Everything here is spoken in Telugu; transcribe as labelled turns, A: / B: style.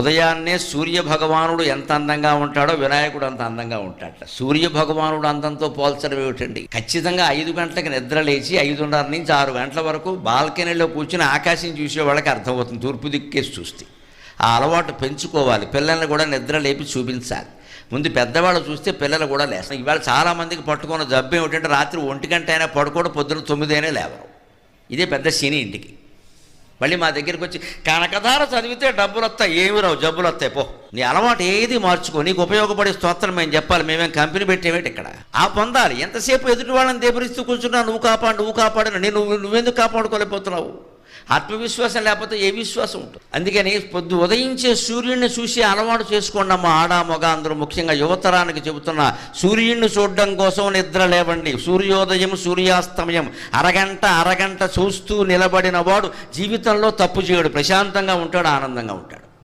A: ఉదయాన్నే సూర్య భగవానుడు ఎంత అందంగా ఉంటాడో వినాయకుడు అంత అందంగా ఉంటాడట. సూర్య భగవానుడు అందంతో పోల్చడం ఏమిటండి? ఖచ్చితంగా 5 గంటలకు నిద్ర లేచి 5:30 నుంచి 6 గంటల వరకు బాల్కనీలో కూర్చుని ఆకాశం చూసే వాళ్ళకి అర్థమవుతుంది, తూర్పు దిక్కేసి చూస్తే. ఆ అలవాటు పెంచుకోవాలి. పిల్లల్ని కూడా నిద్ర లేపి చూపించాలి. ముందు పెద్దవాళ్ళు చూస్తే పిల్లలు కూడా లేస్తారు. ఇవాళ చాలామందికి పట్టుకున్న జబ్బు ఏమిటంటే రాత్రి 1 గంట అయినా పడుకోవడం, పొద్దున 9 అయినా లేవరు. ఇదే పెద్ద శని ఇంటికి. మళ్ళీ మా దగ్గరికి వచ్చి కనకధార చదివితే డబ్బులు వస్తాయి, ఏమి రావు, జబ్బులు వస్తాయి, పో. నీ అలవాటు ఏది మార్చుకో, నీకు ఉపయోగపడే స్తోత్రం మేము చెప్పాలి, మేమేం కంపెనీ పెట్టేవేటి ఇక్కడ. ఆ పొందాలి. ఎంతసేపు ఎదుటి వాళ్ళని దేబరిస్తూ కూర్చున్నా నువ్వు కాపాడు నువ్వెందుకు కాపాడుకోలేకపోతున్నావు? ఆత్మవిశ్వాసం లేకపోతే ఏ విశ్వాసం ఉంటుంది? అందుకని పొద్దు ఉదయించే సూర్యుడిని చూసి అలవాటు చేసుకోండి అమ్మ. ఆడ మగ అందరూ, ముఖ్యంగా యువతరానికి చెబుతున్నా, సూర్యుడిని చూడడం కోసం నిద్ర లేవండి. సూర్యోదయం సూర్యాస్తమయం అరగంట చూస్తూ నిలబడిన వాడు జీవితంలో తప్పు చేయడు, ప్రశాంతంగా ఉంటాడు, ఆనందంగా ఉంటాడు.